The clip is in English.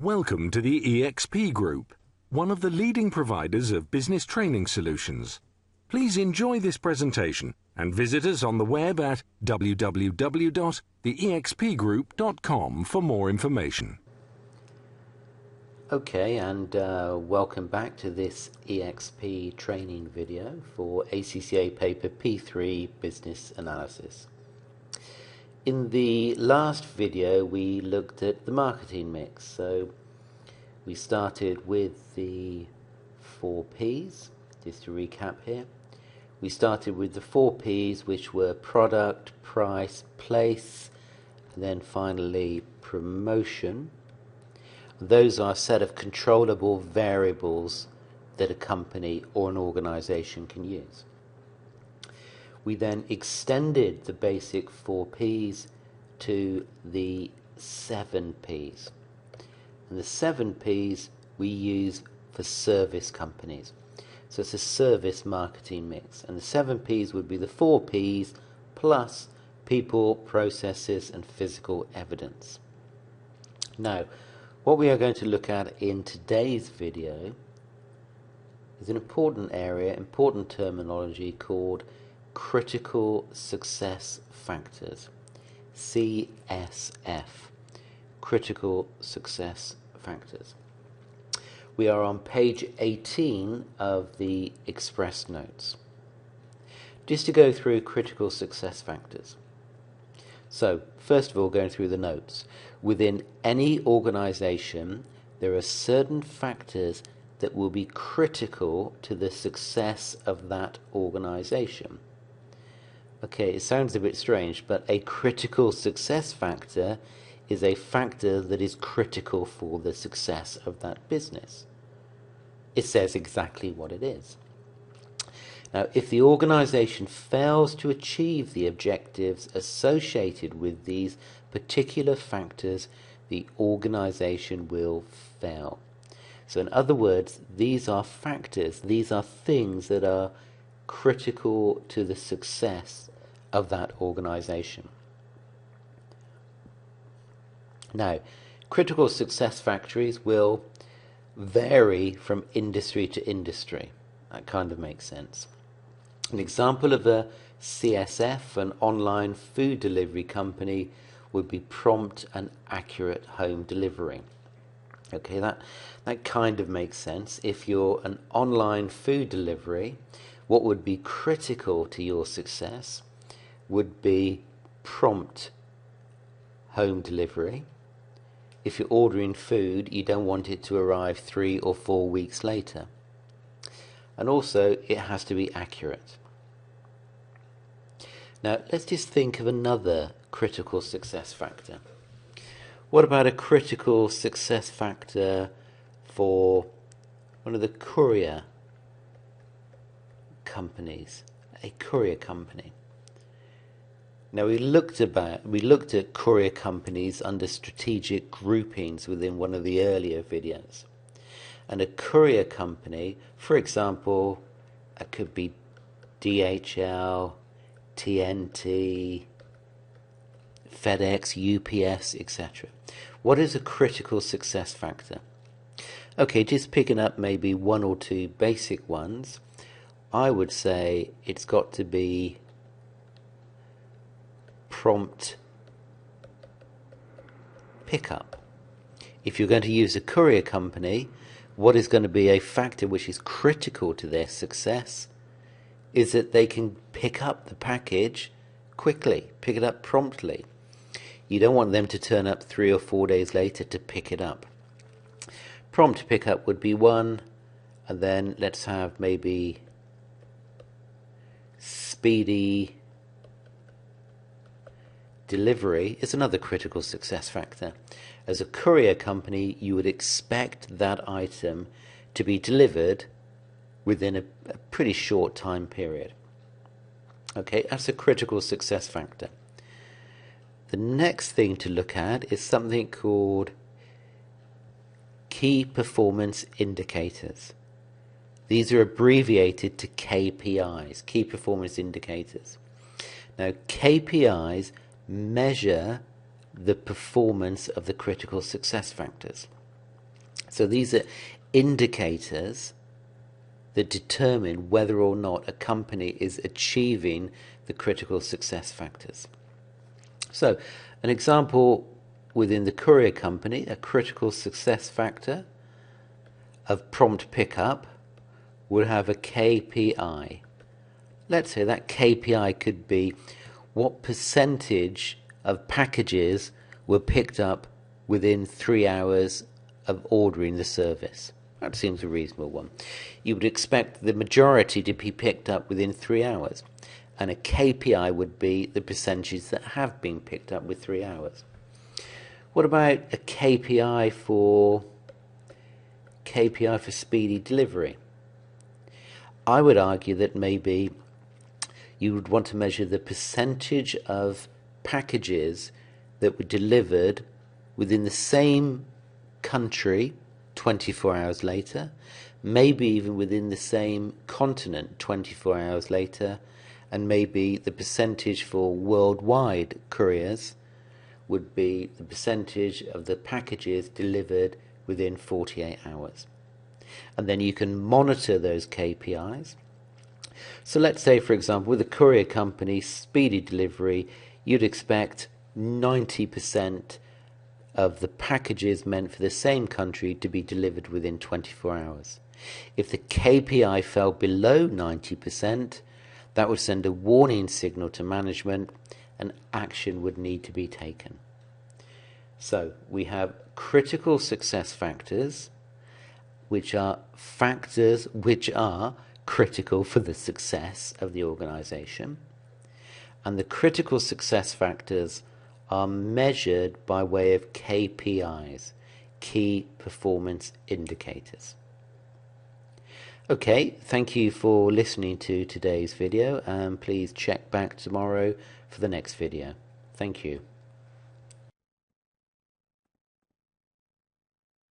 Welcome to the EXP Group, one of the leading providers of business training solutions. Please enjoy this presentation and visit us on the web at www.theexpgroup.com for more information. Okay, and welcome back to this EXP training video for ACCA paper P3 Business Analysis. In the last video we looked at the marketing mix, so we started with the 4 P's, just to recap here. We started with the 4 P's, which were product, price, place, and then finally promotion. Those are a set of controllable variables that a company or an organization can use. We then extended the basic 4 P's to the 7 P's. And the 7 P's we use for service companies. So it's a service marketing mix. And the 7 P's would be the 4 P's plus people, processes, and physical evidence. Now, what we are going to look at in today's video is an important area, important terminology called critical success factors, CSF, critical success factors. We are on page 18 of the Express Notes. Just to go through critical success factors. So, first of all, going through the notes. Within any organization, there are certain factors that will be critical to the success of that organization. Okay, it sounds a bit strange, but a critical success factor is a factor that is critical for the success of that business. It says exactly what it is. Now, if the organization fails to achieve the objectives associated with these particular factors, the organization will fail. So in other words, these are factors, these are things that are critical to the success of that organization. Now, critical success factors will vary from industry to industry. That kind of makes sense. An example of a CSF, an online food delivery company, would be prompt and accurate home delivery. Okay, that kind of makes sense. If you're an online food delivery, what would be critical to your success would be prompt home delivery. If you're ordering food, you don't want it to arrive 3 or 4 weeks later. And also, it has to be accurate. Now, let's just think of another critical success factor. What about a critical success factor for one of the courier companies, a courier company? Now, we looked at courier companies under strategic groupings within one of the earlier videos. And a courier company, for example, it could be DHL, TNT, FedEx, UPS, etc. What is a critical success factor? Okay, just picking up maybe 1 or 2 basic ones, I would say it's got to be prompt pickup. If you're going to use a courier company, what is going to be a factor which is critical to their success is that they can pick up the package quickly, pick it up promptly. You don't want them to turn up 3 or 4 days later to pick it up. Prompt pickup would be one, and then let's have maybe speedy delivery is another critical success factor. As a courier company, you would expect that item to be delivered within a pretty short time period. Okay, that's a critical success factor. The next thing to look at is something called key performance indicators. These are abbreviated to KPIs, key performance indicators. Now, KPIs measure the performance of the critical success factors. So these are indicators that determine whether or not a company is achieving the critical success factors. So an example within the courier company, a critical success factor of prompt pickup would have a KPI. Let's say that KPI could be what percentage of packages were picked up within 3 hours of ordering the service. That seems a reasonable one. You would expect the majority to be picked up within 3 hours, and a KPI would be the percentage that have been picked up with 3 hours. What about a KPI for speedy delivery? I would argue that maybe you would want to measure the percentage of packages that were delivered within the same country 24 hours later, maybe even within the same continent 24 hours later, and maybe the percentage for worldwide couriers would be the percentage of the packages delivered within 48 hours. And then you can monitor those KPIs. So let's say, for example, with a courier company, speedy delivery, you'd expect 90% of the packages meant for the same country to be delivered within 24 hours. If the KPI fell below 90%, that would send a warning signal to management and action would need to be taken. So we have critical success factors, which are factors which are critical for the success of the organization. And the critical success factors are measured by way of KPIs, key performance indicators. Okay, thank you for listening to today's video, and please check back tomorrow for the next video. Thank you.